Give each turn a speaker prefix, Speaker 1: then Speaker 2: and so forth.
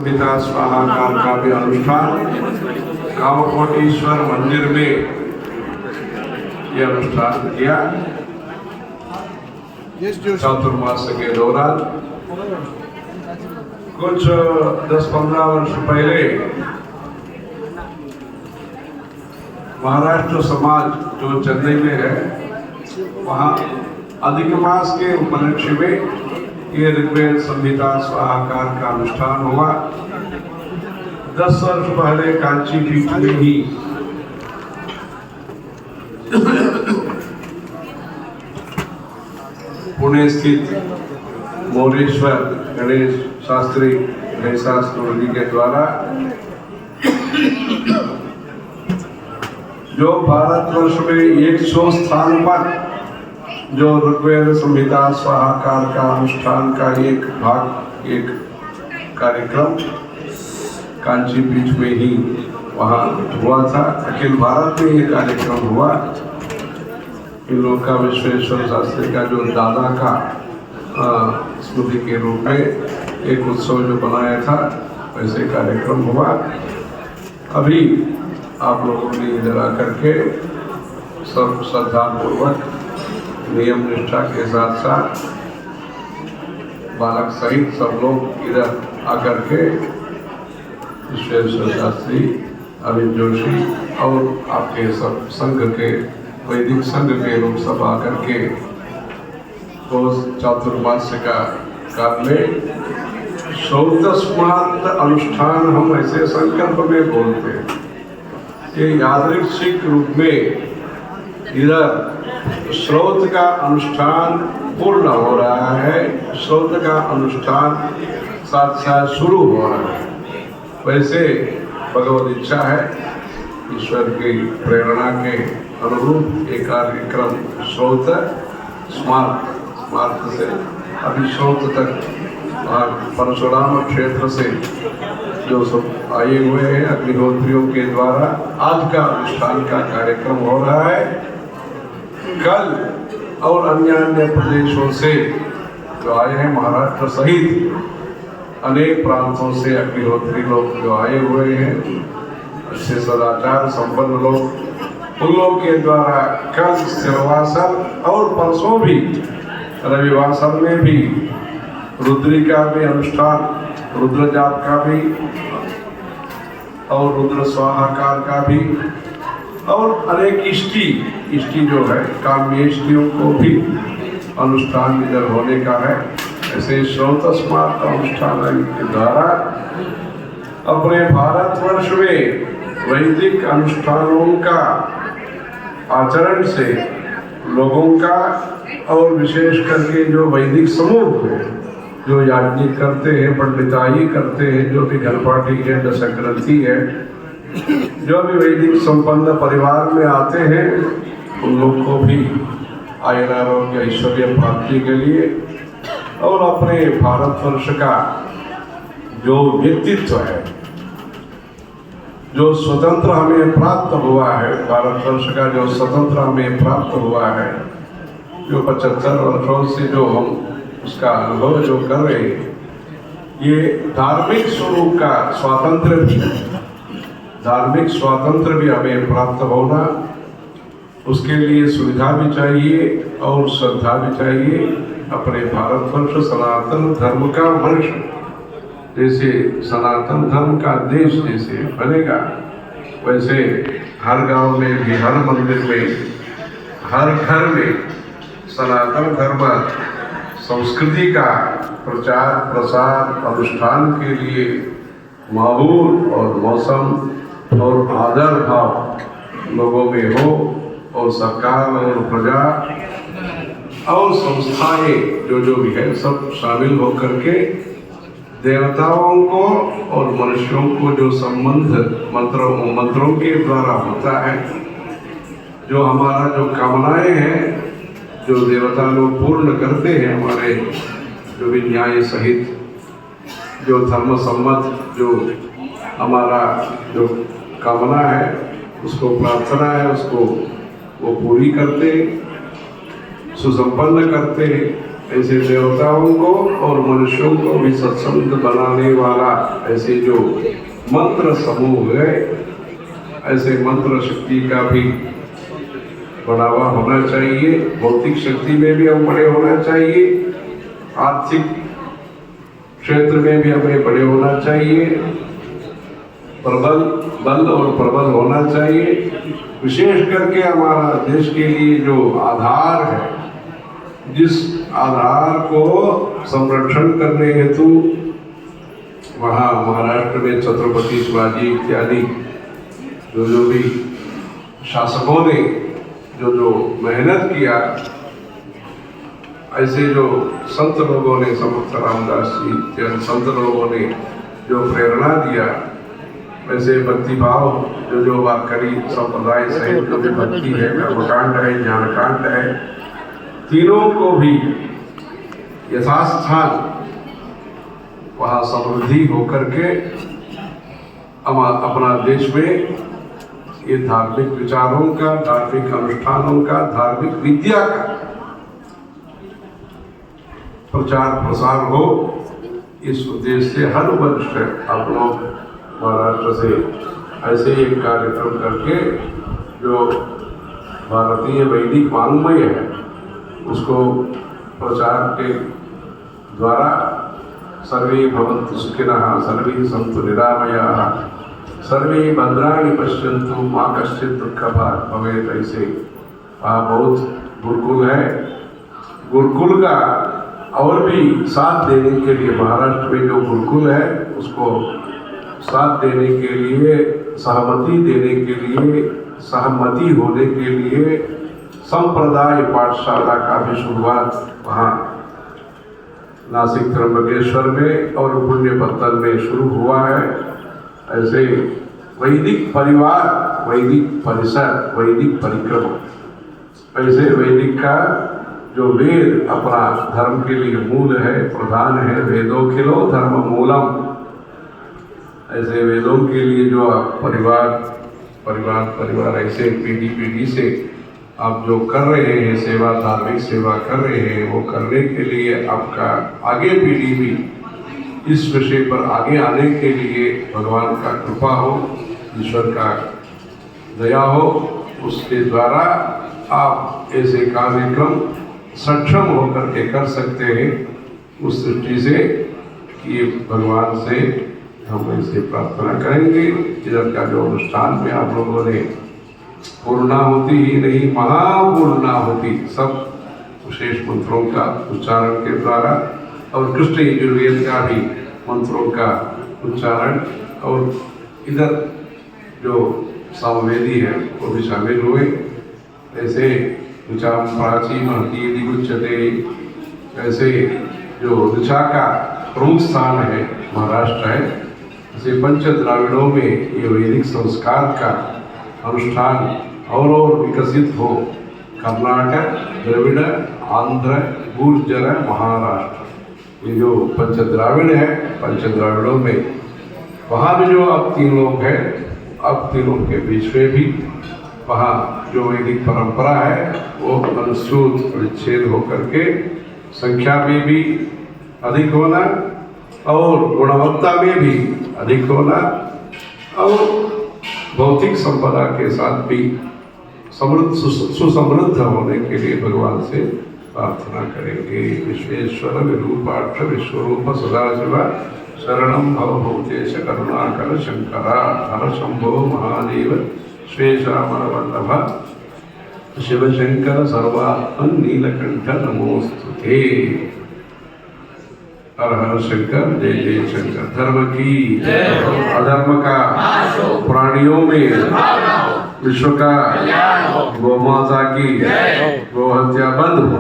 Speaker 1: पिता स्वाहाकार का भी अनुष्ठान कामकोटीश्वर मंदिर में यह अनुष्ठान किया। चातुर्मास के दौरान कुछ 10-15 वर्ष पहले महाराष्ट्र समाज जो चेन्नई में है, वहाँ अधिक मास के उपलक्ष्य में ये ऋग्वेद संहिता स्वाहाकार का अनुष्ठान हुआ। 10 वर्ष पहले कांची पीठ में ही पुणे स्थित मोरेश्वर गणेश शास्त्री गणेशास्त्र जी के द्वारा जो भारतवर्ष में 100 स्थान पर जो ऋग्वेद संहिता स्वाहाकार का अनुष्ठान का एक भाग, एक कार्यक्रम कांची पीठ में ही वहाँ हुआ था। अखिल भारत में ये कार्यक्रम हुआ। इन लोग का विश्वेश्वर शास्त्री का जो दादा का स्मृति के रूप में एक उत्सव जो बनाया था, वैसे कार्यक्रम हुआ। अभी आप लोगों ने इधर आकर के सब श्रद्धापूर्वक नियम निष्ठा के साथ साथ बालक सहित सब लोग इधर आकर के विश्वेश्वर शास्त्री, अमित जोशी और आपके सब संघ के वैदिक संघ के लोग सब आकर के रोज चातुर्मास का काल में श्रौतस्मार्थ अनुष्ठान हम ऐसे संकल्प में बोलते हैं। ये यादृच्छिक रूप में इधर श्रौत का अनुष्ठान पूर्ण हो रहा है, श्रौत का अनुष्ठान साथ साथ शुरू हो रहा है। वैसे भगवत इच्छा है, ईश्वर की प्रेरणा के अनुरूप एक कार्यक्रम श्रौत स्मार्त से अभी श्रौत तक परशुराम क्षेत्र से जो सब आए हुए हैं अग्निहोत्रियों के द्वारा आज का अनुष्ठान का कार्यक्रम हो रहा है। कल और अन्य प्रदेशों से जो आए हैं, महाराष्ट्र सहित अनेक प्रांतों से अग्निहोत्री लोग जो आए हुए हैं, अच्छे सदाचार संपन्न लोग, उन लोगों के द्वारा कल सिरवासन और परसों भी रविवासन में भी रुद्री का भी अनुष्ठान, रुद्र जाप का भी और रुद्र स्वाहाकार का भी और अनेक इष्टि जो है काम्य इष्टियों को भी अनुष्ठान इधर होने का है। ऐसे श्रौतस्मार्थ अनुष्ठान के द्वारा अपने भारतवर्ष में वैदिक अनुष्ठानों का आचरण से लोगों का और विशेष करके जो वैदिक समूह है, जो याज्ञिक करते हैं, पंडिताई करते हैं, जो भी घरपाटी है, दशग्रंथी है, जो भी वैदिक संपन्न परिवार में आते हैं, उन लोग को भी आयुरारोग्य ऐश्वर्य प्राप्ति के लिए और अपने भारतवर्ष का जो व्यक्तित्व है, जो स्वतंत्र हमें प्राप्त हुआ है, भारतवर्ष का जो स्वतंत्र हमें प्राप्त हुआ है, जो 75 वर्षों से जो हम उसका अनुभव जो कर रहे हैं, ये धार्मिक स्वरूप का स्वातंत्र भी, धार्मिक स्वातंत्र भी हमें प्राप्त होना, उसके लिए सुविधा भी चाहिए और श्रद्धा भी चाहिए। अपने भारतवर्ष सनातन धर्म का वंश जैसे सनातन धर्म का देश जैसे बनेगा, वैसे हर गांव में भी, हर मंदिर में, हर घर में सनातन धर्म संस्कृति का प्रचार प्रसार अनुष्ठान के लिए माहौल और मौसम और आदर भाव लोगों में हो और सरकार और प्रजा और संस्थाएं जो भी है सब शामिल होकर के देवताओं को और मनुष्यों को जो संबंध मंत्रों के द्वारा होता है, जो हमारा जो कामनाएं हैं, जो देवता लोग पूर्ण करते हैं, हमारे जो भी न्याय सहित जो धर्म सम्मत जो हमारा जो कामना है, उसको प्रार्थना है, उसको वो पूरी करते, सुसंपन्न करते। ऐसे देवताओं को और मनुष्यों को भी सत्संग बनाने वाला ऐसे जो मंत्र समूह है, ऐसे मंत्र शक्ति का भी बढ़ावा होना चाहिए। भौतिक शक्ति में भी हम बड़े होना चाहिए, आर्थिक क्षेत्र में भी हमें बड़े होना चाहिए, बल और प्रबल होना चाहिए। विशेष करके हमारा देश के लिए जो आधार है, जिस आधार को संरक्षण करने हेतु वहाँ महाराष्ट्र में छत्रपति शिवाजी इत्यादि जो भी शासकों ने जो मेहनत किया, ऐसे जो संत लोगों ने, समर्थ रामदास जी इत्यादि संत लोगों ने जो प्रेरणा दिया, वैसे भक्तिभाव जो वारकरी संप्रदाय सहित जो भी भक्ति है, कर्मकांड है, ज्ञानकांड है, तीनों को भी यथास्थान वहाँ समृद्धि होकर के अपना देश में ये धार्मिक विचारों का, धार्मिक अनुष्ठानों का, धार्मिक विद्या का प्रचार प्रसार हो, इस उद्देश्य से हर वर्ष आप लोग महाराष्ट्र से ऐसे एक कार्यक्रम करके जो भारतीय वैदिक वाङ्मय है उसको प्रचार के द्वारा सर्वे भवन्तु सुखिनः, सर्वे सन्तु निरामयाः, सर्वे भद्राणि पश्यन्तु मा कश्चित् दुःखभाग् भवेत्। ऐसे बहुत गुरुकुल है, गुरुकुल का और भी साथ देने के लिए महाराष्ट्र में जो गुरुकुल है उसको साथ देने के लिए, सहमति देने के लिए, सहमति होने के लिए संप्रदाय पाठशाला का भी शुरुआत वहाँ नासिक त्र्यंबकेश्वर में और पुण्यपत्तन में शुरू हुआ है। ऐसे वैदिक परिवार, वैदिक परिसर, वैदिक परिक्रमा, ऐसे वैदिक का जो वेद अपना धर्म के लिए मूल है, प्रधान है, वेदोखिलो धर्म मूलम, ऐसे वेदों के लिए जो परिवार ऐसे पीढ़ी से आप जो कर रहे हैं सेवा, धार्मिक सेवा कर रहे हैं, वो करने के लिए आपका आगे पीढ़ी भी इस विषय पर आगे आने के लिए भगवान का कृपा हो, ईश्वर का दया हो, उसके द्वारा आप ऐसे कार्यक्रम सक्षम होकर के कर सकते हैं। उस दृष्टि से ये भगवान से हम ऐसे प्रार्थना करेंगे। इधर का जो अनुष्ठान में आप लोगों ने पूर्णाहुति ही नहीं, महापूर्णाहुति सब विशेष मंत्रों का उच्चारण के द्वारा और कृष्ण यजुर्वेद का भी मंत्रों का उच्चारण, और इधर जो सामवेदी है वो भी शामिल हुए। ऐसे ऋचाम प्राची महती दिगुच्यते, ऐसे जो ऋचा का प्रमुख स्थान है महाराष्ट्र है, ऐसे पंच द्राविड़ों में ये वैदिक संस्कार का अनुष्ठान और विकसित हो। कर्नाटक, द्रविड़, आंध्र, गुर्जर, महाराष्ट्र, ये जो पंच द्राविड़ है, पंच द्राविड़ों में वहाँ भी जो अब 3 लोग हैं, अब तीनों के बीच में भी वहाँ जो वैदिक परंपरा है वो अनुसूत परिच्छेद होकर के संख्या में भी अधिक होना और गुणवत्ता में भी अधिक होना और भौतिक संपदा के साथ भी सुसमृद्ध होने के लिए भगवान से प्रार्थना करेंगे। विश्वेश्वर विरूपाक्ष विश्वरूप सदाशिव शरणं भवभूतेश करुणाकर शंकरा, हर शंभो महादेव श्वेशामर वल्लभ शिवशंकर सर्वात्मन नीलकंठ नमोस्तुते। हर हर शंकर, जय जय शंकर। धर्म की अधर्म का प्राणियों में विश्व का, गौ माता की, गौ हत्या बंद हो।